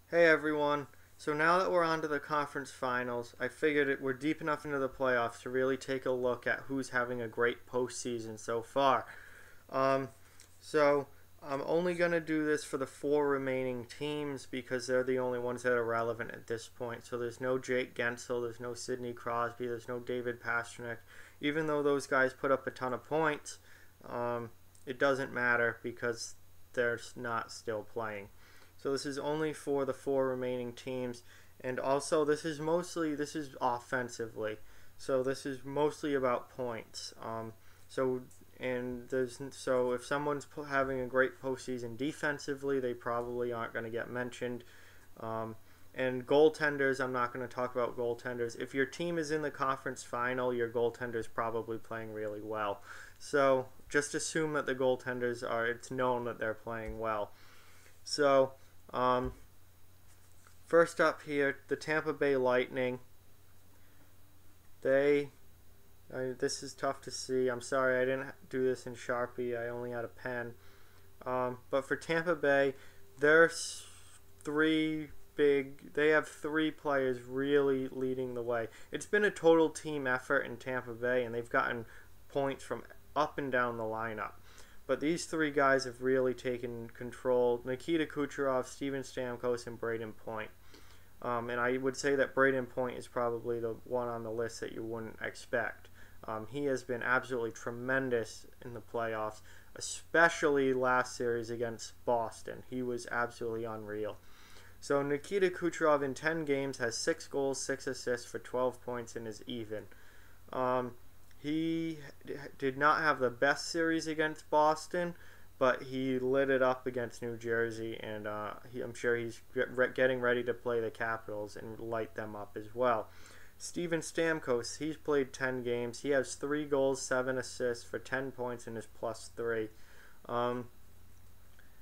Hey everyone. So now that we're on to the conference finals, I figured we're deep enough into the playoffs to really take a look at who's having a great postseason so far. Um, so I'm only going to do this for the four remaining teams because they're the only ones that are relevant at this point. So there's no Jake Gensel, there's no Sidney Crosby, there's no David Pastrnak. Even though those guys put up a ton of points, it doesn't matter because they're not still playing. So this is only for the four remaining teams, and also this is offensively. So this is mostly about points. So if someone's having a great postseason defensively, they probably aren't going to get mentioned. Um, and goaltenders, I'm not going to talk about goaltenders. If your team is in the conference final, your goaltender's probably playing really well. So just assume that the goaltenders are. It's known that they're playing well. So um, first up here, the Tampa Bay Lightning. This is tough to see. I'm sorry I didn't do this in Sharpie. I only had a pen. But for Tampa Bay, there's they have three players really leading the way. It's been a total team effort in Tampa Bay, and they've gotten points from up and down the lineup. But these three guys have really taken control. Nikita Kucherov, Steven Stamkos, and Braden Point. And I would say that Braden Point is probably the one on the list that you wouldn't expect. He has been absolutely tremendous in the playoffs, especially last series against Boston. He was absolutely unreal. So Nikita Kucherov in 10 games has 6 goals, 6 assists for 12 points and is even. He did not have the best series against Boston, but he lit it up against New Jersey, and I'm sure he's getting ready to play the Capitals and light them up as well. Steven Stamkos, he's played 10 games. He has 3 goals, 7 assists for 10 points and is +3.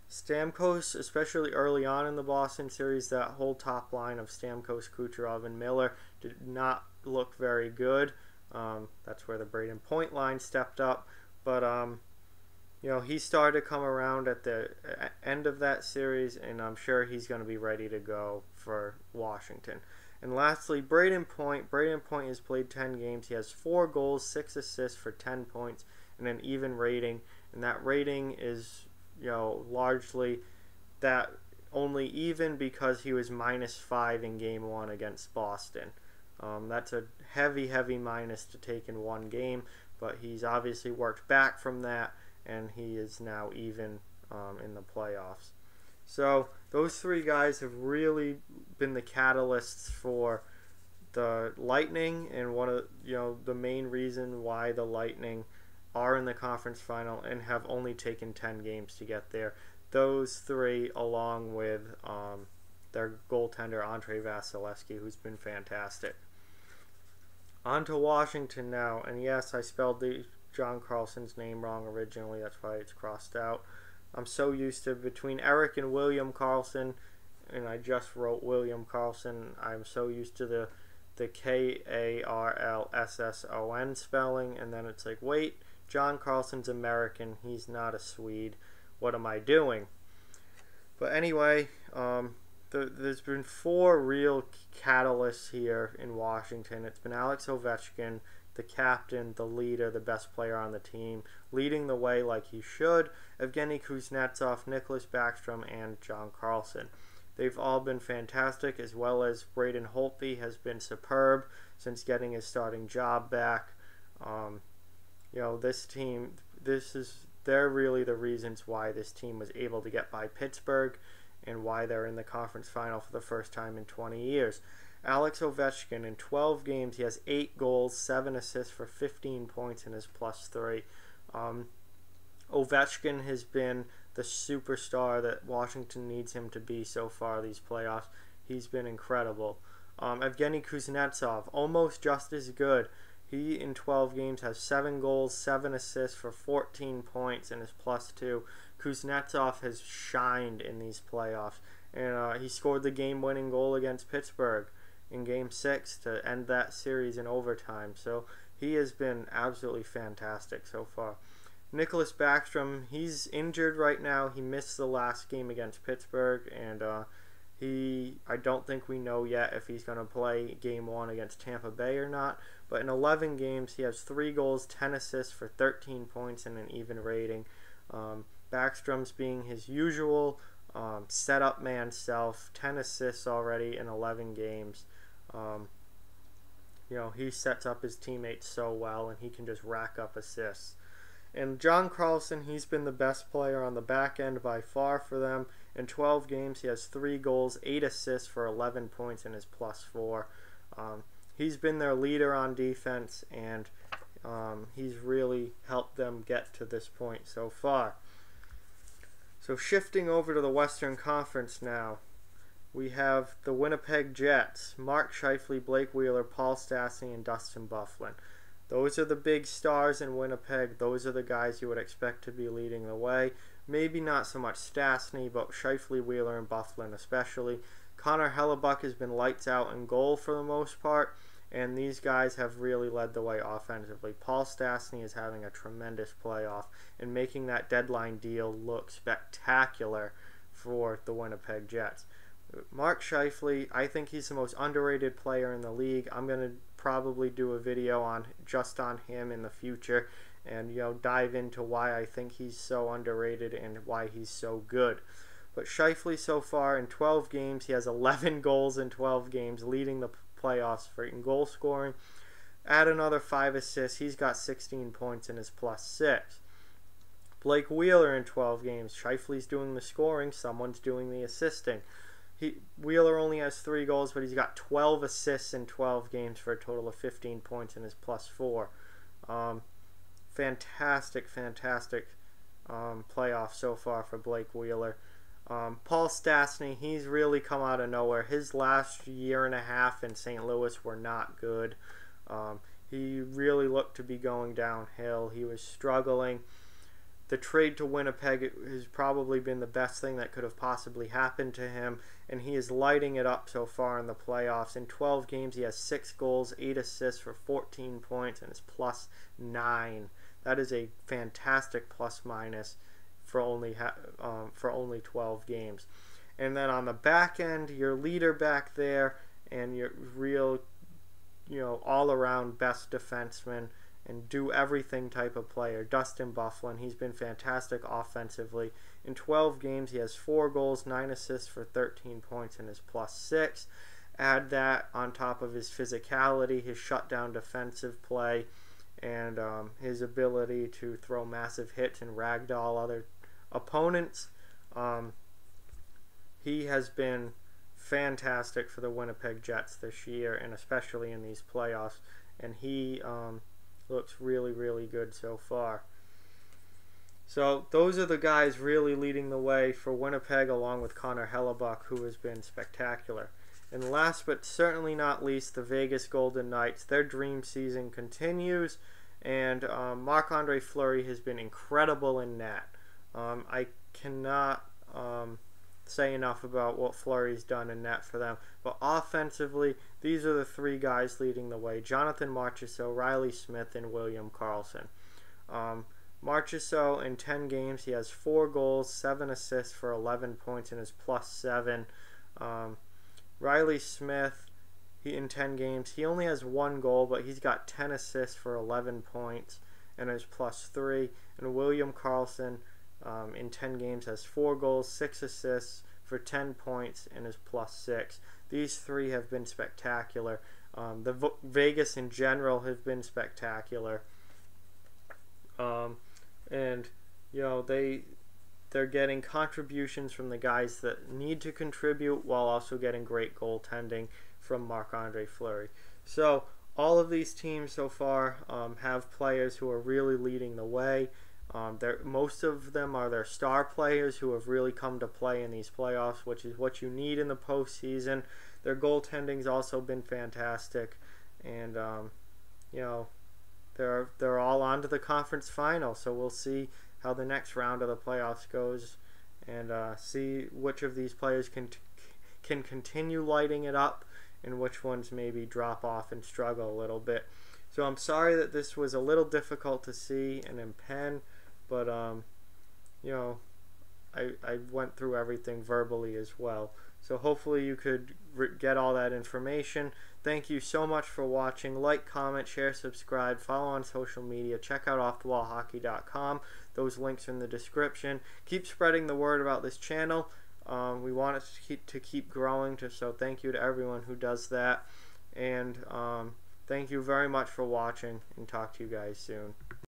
Stamkos, especially early on in the Boston series, that whole top line of Stamkos, Kucherov, and Miller did not look very good. That's where the Braden Point line stepped up. But, he started to come around at the end of that series, and I'm sure he's going to be ready to go for Washington. And lastly, Braden Point. Braden Point has played 10 games. He has 4 goals, 6 assists for 10 points, and an even rating. And that rating is, largely that only even because he was -5 in Game 1 against Boston. That's a heavy minus to take in one game, but he's obviously worked back from that, and he is now even in the playoffs. So those three guys have really been the catalysts for the Lightning, and one of the main reason why the Lightning are in the conference final and have only taken 10 games to get there. Those three, along with their goaltender Andrei Vasilevsky, who's been fantastic. On to Washington now, and yes, I spelled John Carlson's name wrong originally. That's why it's crossed out. I'm so used to between Eric and William Carlson, and I just wrote William Carlson. I'm so used to the Karlsson spelling, and then it's like, wait, John Carlson's American. He's not a Swede. What am I doing? But anyway, there's been 4 real catalysts here in Washington. It's been Alex Ovechkin, the captain, the leader, the best player on the team, leading the way like he should, Evgeny Kuznetsov, Nicklas Backstrom, and John Carlson. They've all been fantastic, as well as Braden Holtby has been superb since getting his starting job back. This team, they're really the reasons why this team was able to get by Pittsburgh and why they're in the conference final for the first time in 20 years. Alex Ovechkin, in 12 games, he has 8 goals, 7 assists for 15 points and is +3. Ovechkin has been the superstar that Washington needs him to be so far these playoffs. He's been incredible. Evgeny Kuznetsov, almost just as good. He, in 12 games, has 7 goals, 7 assists for 14 points and is +2. Kuznetsov has shined in these playoffs, and he scored the game-winning goal against Pittsburgh in Game 6 to end that series in overtime. So he has been absolutely fantastic so far. Nicklas Backstrom, he's injured right now. He missed the last game against Pittsburgh, and I don't think we know yet if he's going to play Game 1 against Tampa Bay or not. But in 11 games, he has 3 goals, 10 assists for 13 points and an even rating. Backstrom's being his usual setup man self, 10 assists already in 11 games. He sets up his teammates so well, and he can just rack up assists. And John Carlson, he's been the best player on the back end by far for them. In 12 games, he has 3 goals, 8 assists for 11 points and is +4. He's been their leader on defense, and he's really helped them get to this point so far. So shifting over to the Western Conference now, we have the Winnipeg Jets, Mark Scheifele, Blake Wheeler, Paul Stastny, and Dustin Byfuglien. Those are the big stars in Winnipeg. Those are the guys you would expect to be leading the way. Maybe not so much Stastny, but Scheifele, Wheeler, and Byfuglien especially. Connor Hellebuck has been lights out in goal for the most part, and these guys have really led the way offensively. Paul Stastny is having a tremendous playoff and making that deadline deal look spectacular for the Winnipeg Jets. Mark Scheifele, I think he's the most underrated player in the league. I'm going to probably do a video just on him in the future and dive into why I think he's so underrated and why he's so good. But Scheifele so far in 12 games, he has 11 goals in 12 games, leading the playoffs in goal scoring. Add another 5 assists, he's got 16 points and is +6. Blake Wheeler in 12 games, Scheifele's doing the scoring, someone's doing the assisting. Wheeler only has 3 goals, but he's got 12 assists in 12 games for a total of 15 points and is +4. Fantastic playoff so far for Blake Wheeler. Paul Stastny, he's really come out of nowhere. His last year and a half in St. Louis were not good. He really looked to be going downhill. He was struggling. The trade to Winnipeg has probably been the best thing that could have possibly happened to him, and he is lighting it up so far in the playoffs. In 12 games, he has 6 goals, 8 assists for 14 points, and is +9. That is a fantastic plus-minus for only 12 games. And then on the back end, your leader back there and your real, all-around best defenseman and do everything type of player, Dustin Byfuglien. He's been fantastic offensively. In 12 games, he has 4 goals, 9 assists for 13 points and is +6. Add that on top of his physicality, his shutdown defensive play, and his ability to throw massive hits and ragdoll other opponents. He has been fantastic for the Winnipeg Jets this year, and especially in these playoffs, and he looks really good so far. So those are the guys really leading the way for Winnipeg, along with Connor Hellebuck, who has been spectacular. And last but certainly not least, the Vegas Golden Knights. Their dream season continues, and Marc-Andre Fleury has been incredible in net. I cannot say enough about what Fleury's done in net for them. But offensively, these are the 3 guys leading the way: Jonathan Marchessault, Riley Smith, and William Karlsson. Marchessault, in 10 games, he has 4 goals, 7 assists for 11 points and is +7. Riley Smith, in 10 games, he only has 1 goal, but he's got 10 assists for 11 points and is +3. And William Karlsson, in 10 games, has 4 goals, 6 assists for 10 points and is +6. These 3 have been spectacular. Vegas in general have been spectacular. And they're getting contributions from the guys that need to contribute, while also getting great goaltending from Marc-Andre Fleury. So all of these teams so far have players who are really leading the way. Most of them are their star players who have really come to play in these playoffs, which is what you need in the postseason. Their goaltending's also been fantastic, and they're all on to the conference final. So we'll see how the next round of the playoffs goes, and see which of these players can continue lighting it up, and which ones maybe drop off and struggle a little bit. So I'm sorry that this was a little difficult to see and in pen, but I went through everything verbally as well. So hopefully you could get all that information. Thank you so much for watching. Like, comment, share, subscribe, follow on social media. Check out offthewallhockey.com. Those links are in the description. Keep spreading the word about this channel. We want it to keep growing, so thank you to everyone who does that. And thank you very much for watching, and talk to you guys soon.